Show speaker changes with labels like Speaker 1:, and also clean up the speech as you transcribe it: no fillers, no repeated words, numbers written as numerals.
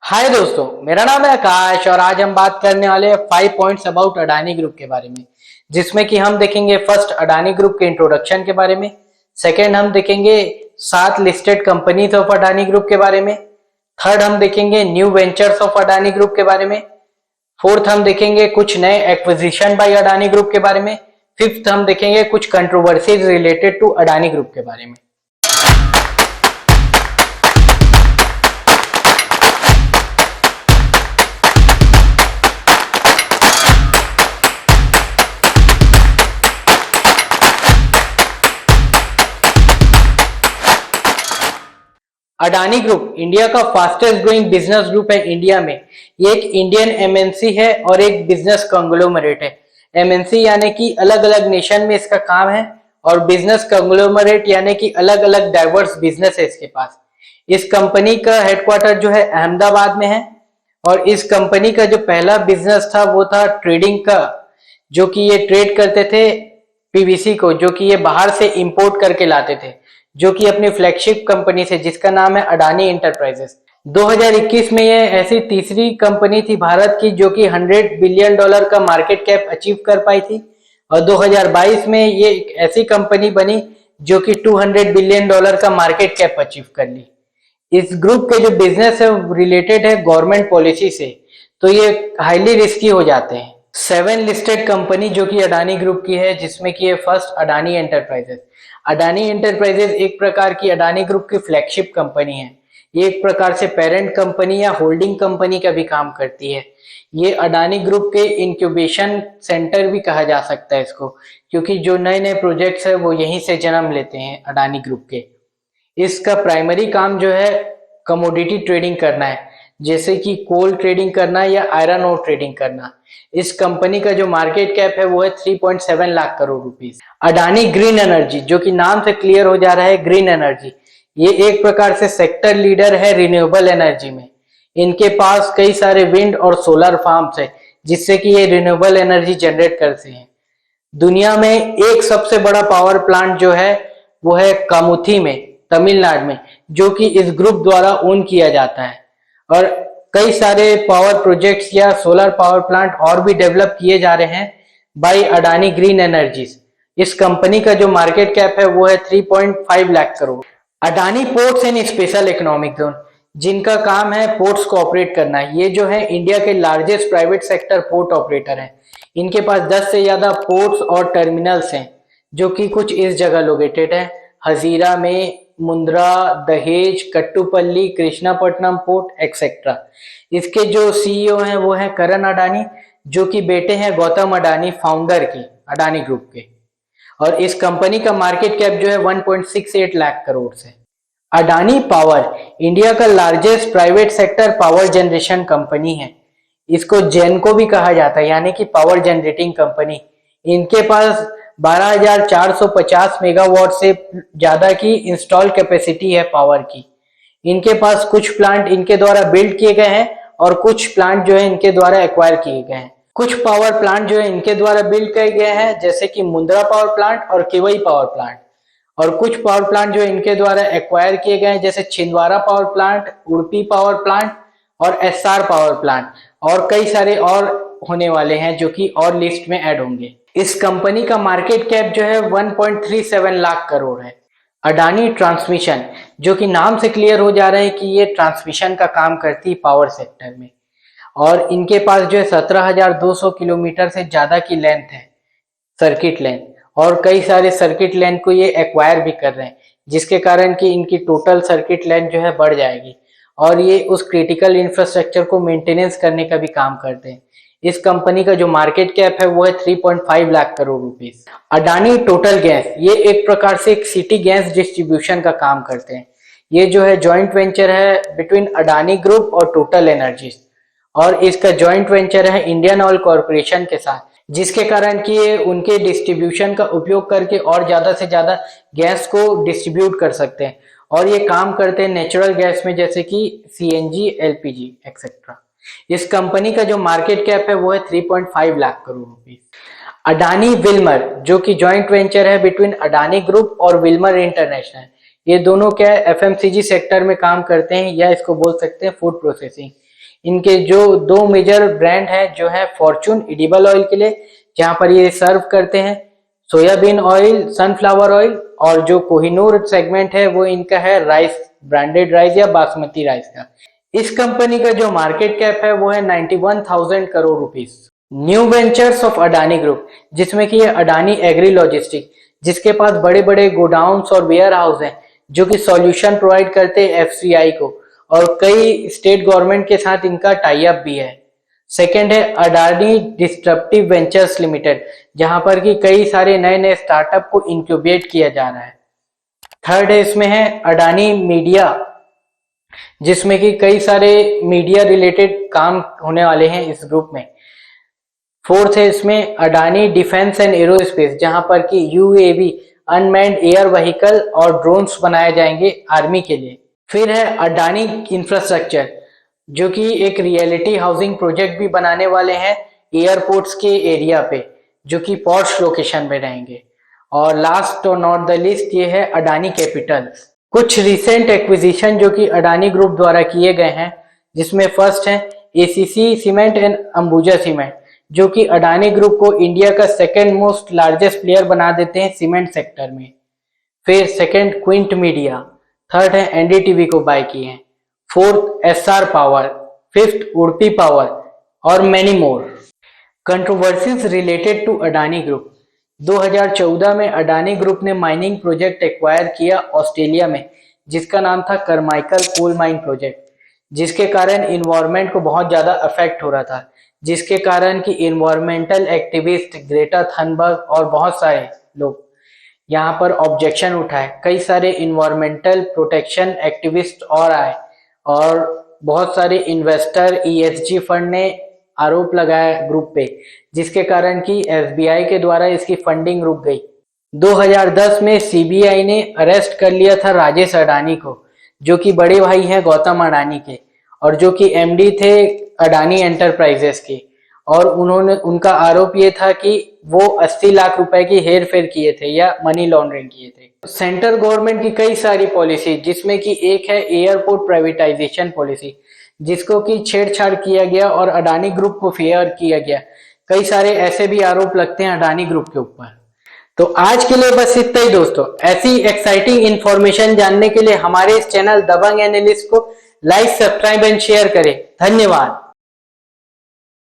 Speaker 1: हाय दोस्तों, मेरा नाम है आकाश और आज हम बात करने वाले हैं 5 पॉइंट्स अबाउट अडानी ग्रुप के बारे में, जिसमें कि हम देखेंगे फर्स्ट अडानी ग्रुप के इंट्रोडक्शन के बारे में। सेकंड हम देखेंगे 7 listed companies of Adani group के बारे में। थर्ड हम देखेंगे new ventures of Adani group के बारे में। फोर्थ हम देखेंगे कुछ नए एक्विजिशन बाय अडानी ग्रुप के बारे में। फिफ्थ हम देखेंगे कुछ controversies related to Adani group के बारे में। अडानी ग्रुप इंडिया का फास्टेस्ट ग्रोइंग बिजनेस ग्रुप है इंडिया में। ये एक इंडियन एमएनसी है और एक बिजनेस कंग्लोमरेट है। एमएनसी यानी कि अलग अलग नेशन में इसका काम है और बिजनेस कंग्लोमरेट यानी कि अलग अलग डाइवर्स बिजनेस है इसके पास। इस कंपनी का हेडक्वार्टर जो है अहमदाबाद में है और इस कंपनी का जो पहला बिजनेस था वो था ट्रेडिंग का, जो कि ये ट्रेड करते थे पीवीसी को, जो कि ये बाहर से इंपोर्ट करके लाते थे, जो कि अपनी फ्लैगशिप कंपनी से जिसका नाम है अडानी एंटरप्राइजेस। 2021 में ये ऐसी तीसरी कंपनी थी भारत की जो कि $100 बिलियन का मार्केट कैप अचीव कर पाई थी और 2022 में ये एक ऐसी कंपनी बनी जो कि $200 बिलियन का मार्केट कैप अचीव कर ली। इस ग्रुप के जो बिजनेस है रिलेटेड है गवर्नमेंट पॉलिसी से, तो ये हाईली रिस्की हो जाते हैं। 7 लिस्टेड कंपनी जो कि अडानी ग्रुप की है, जिसमें कि ये first Adani enterprises. Adani enterprises एक प्रकार की अडानी ग्रुप की फ्लैगशिप कंपनी है। ये एक प्रकार से पेरेंट कंपनी या होल्डिंग कंपनी का भी काम करती है। ये अडानी ग्रुप के इंक्यूबेशन सेंटर भी कहा जा सकता है इसको, क्योंकि जो नए नए प्रोजेक्ट्स है वो यहीं से जन्म लेते हैं अडानी ग्रुप के। इसका प्राइमरी काम जो है कमोडिटी ट्रेडिंग करना है, जैसे कि कोल ट्रेडिंग करना या आयरन ओर ट्रेडिंग करना। इस कंपनी का जो मार्केट कैप है वो है 3.7 lakh crore rupees. Adani green energy, जो कि नाम से क्लियर हो जा रहा है ग्रीन एनर्जी, ये एक प्रकार से सेक्टर लीडर है रिन्यूएबल एनर्जी में। इनके पास कई सारे विंड और सोलर फार्म्स है जिससे कि ये रिन्यूएबल एनर्जी जनरेट करते हैं। दुनिया में एक सबसे बड़ा पावर प्लांट जो है वो है कामुथी में, तमिलनाडु में, जो कि इस ग्रुप द्वारा ओन किया जाता है। और कई सारे पावर प्रोजेक्ट्स या सोलर पावर प्लांट और भी डेवलप किए जा रहे हैं बाय अडानी ग्रीन एनर्जीज। इस कंपनी का जो मार्केट कैप है वो है 3.5 lakh crore. Adani ports and special economic zone, जिनका काम है पोर्ट्स को ऑपरेट करना। ये जो है इंडिया के largest private sector port operator है। इनके पास 10 से ज्यादा पोर्ट्स और टर्मिनल्स हैं, जो कि कुछ इस जगह लोकेटेड है: हजीरा में, मुंद्रा, दहेज, कट्टुपल्ली, कृष्णापट्टनम पोर्ट एक्सेट्रा। इसके जो सीईओ हैं वो हैं करण अडानी, जो कि बेटे हैं गौतम अडानी फाउंडर के अडानी ग्रुप के। और इस कंपनी का मार्केट कैप जो है 1.68 लाख करोड़ से। अडानी पावर इंडिया का largest private sector power generation company है। इसको जेनको भी कहा जाता है, यानी कि पावर जनरेटिंग कंपनी। इनके पास 12,450 मेगावाट से ज्यादा की इंस्टॉल कैपेसिटी है पावर की। इनके पास कुछ प्लांट इनके द्वारा बिल्ड किए गए हैं और कुछ प्लांट जो है इनके द्वारा एक्वायर किए गए हैं। कुछ पावर प्लांट जो है इनके द्वारा बिल्ड किए गए हैं, जैसे कि मुंद्रा पावर प्लांट और केवई पावर प्लांट। और कुछ पावर प्लांट जो इनके द्वारा एक्वायर किए गए हैं, जैसे Chhindwara power plant, उड़पी power plant और एसआर पावर प्लांट, और कई सारे और होने वाले हैं जो कि और लिस्ट में ऐड होंगे। इस कंपनी का मार्केट कैप जो है 1.37 लाख करोड़ है। अडानी ट्रांसमिशन, जो कि नाम से क्लियर हो जा रहा है कि ये ट्रांसमिशन का काम करती है पावर सेक्टर में। और इनके पास जो है 17,200 किलोमीटर से ज्यादा की लेंथ है, सर्किट लेंथ, और कई सारे सर्किट लेंथ को ये एक्वायर भी कर रहे हैं, जिसके कारण कि इनकी टोटल सर्किट लेंथ जो है बढ़ जाएगी और ये उस क्रिटिकल इंफ्रास्ट्रक्चर को मेंटेनेंस करने का भी काम करते हैं। इस कंपनी का जो मार्केट कैप है वो है 3.5 lakh crore rupees. Adani total gas, ये एक प्रकार से एक सिटी गैस डिस्ट्रीब्यूशन का काम करते हैं। ये जो है जॉइंट वेंचर है बिटवीन अडानी ग्रुप और टोटल एनर्जीज, और इसका जॉइंट वेंचर है इंडियन ऑयल कॉर्पोरेशन के साथ, जिसके कारण कि ये उनके डिस्ट्रीब्यूशन का उपयोग करके और ज्यादा से ज्यादा गैस को डिस्ट्रीब्यूट कर सकते हैं। और ये काम करते हैं नेचुरल गैस में, जैसे कि सीएनजी, एलपीजी एक्सेट्रा। इस कंपनी का जो मार्केट कैप है वो है 3.5 लाख करोड़ रुपीस। अडानी विल्मर, जो कि जॉइंट वेंचर है बिटवीन अडानी ग्रुप और विल्मर इंटरनेशनल। ये दोनों क्या है, एफएमसीजी सेक्टर में काम करते हैं, या इसको बोल सकते हैं फूड प्रोसेसिंग। इनके जो दो मेजर ब्रांड है जो है फॉर्चून एडिबल ऑयल के लिए, जहां पर ये सर्व करते हैं सोयाबीन ऑयल, सनफ्लावर ऑयल, और जो कोहिनूर सेगमेंट है वो इनका है राइस, ब्रांडेड राइस या बासमती राइस का। इस कंपनी का जो मार्केट कैप है वो है 91,000 crore rupees. New ventures of Adani group, जिसमें कि ये अडानी एग्री लॉजिस्टिक, जिसके पास बड़े बड़े गोडाउन्स और वेयर हाउस हैं जो कि सॉल्यूशन प्रोवाइड करते हैं एफसीआई को, और कई स्टेट गवर्नमेंट के साथ इनका टाई अप भी है। सेकेंड है अडानी डिस्ट्रप्टिव वेंचर्स लिमिटेड, जहां पर कि कई सारे नए नए स्टार्टअप को इंक्यूबेट किया जा रहा है। थर्ड है इसमें है अडानी मीडिया, जिसमें कि कई सारे मीडिया रिलेटेड काम होने वाले हैं इस ग्रुप में। फोर्थ है इसमें अडानी डिफेंस एंड एरोस्पेस, जहां पर कि यूएवी, अनमैन्ड एयर व्हीकल और ड्रोन्स बनाए जाएंगे आर्मी के लिए। फिर है अडानी इंफ्रास्ट्रक्चर, जो कि एक रियलिटी हाउसिंग प्रोजेक्ट भी बनाने वाले हैं एयरपोर्ट्स के एरिया पे, जो कि पॉश लोकेशन में रहेंगे। और लास्ट और नॉट द लिस्ट ये है अडानी कैपिटल। कुछ रिसेंट एक्विजिशन जो कि अडानी ग्रुप द्वारा किए गए हैं, जिसमें फर्स्ट है ACC cement and Ambuja cement, जो कि अडानी ग्रुप को इंडिया का सेकेंड मोस्ट लार्जेस्ट प्लेयर बना देते हैं सीमेंट सेक्टर में। फिर सेकेंड क्विंट मीडिया, थर्ड है एनडीटीवी को बाय किए हैं, fourth SR power, fifth Udupi power और many more. Controversies related to Adani group. 2014 में अडानी ग्रुप ने माइनिंग प्रोजेक्ट एक्वायर किया ऑस्ट्रेलिया में, जिसका नाम था करमाइकल कोल माइन प्रोजेक्ट, जिसके कारण इन्वायरमेंट को बहुत ज्यादा अफेक्ट हो रहा था, जिसके कारण कि इन्वायरमेंटल एक्टिविस्ट ग्रेटा थनबर्ग और बहुत सारे लोग यहाँ पर ऑब्जेक्शन उठाए। कई सारे इन्वायरमेंटल प्रोटेक्शन एक्टिविस्ट और आए, और बहुत सारे इन्वेस्टर, ईएसजी फंड ने आरोप लगाया ग्रुप पे, जिसके कारण कि एसबीआई के द्वारा इसकी फंडिंग रुक गई। 2010 में सीबीआई ने अरेस्ट कर लिया था राजेश अडानी को, जो कि बड़े भाई हैं गौतम अडानी के, और जो कि एमडी थे अडानी एंटरप्राइजेस के। और उनका आरोप ये था कि वो 80 लाख रुपए की हेर फेर किए थे या मनी लॉन्ड्रिंग किए थे। सेंट्रल गवर्नमेंट की कई सारी पॉलिसी, जिसमें कि एक है एयरपोर्ट प्राइवेटाइजेशन पॉलिसी, जिसको कि छेड़छाड़ किया गया और अडानी ग्रुप को फेयर किया गया। कई सारे ऐसे भी आरोप लगते हैं अडानी ग्रुप के ऊपर। तो आज के लिए बस इतना ही दोस्तों। ऐसी एक्साइटिंग इंफॉर्मेशन जानने के लिए हमारे इस चैनल दबंग एनालिस्ट को लाइक, सब्सक्राइब एंड शेयर करें। धन्यवाद।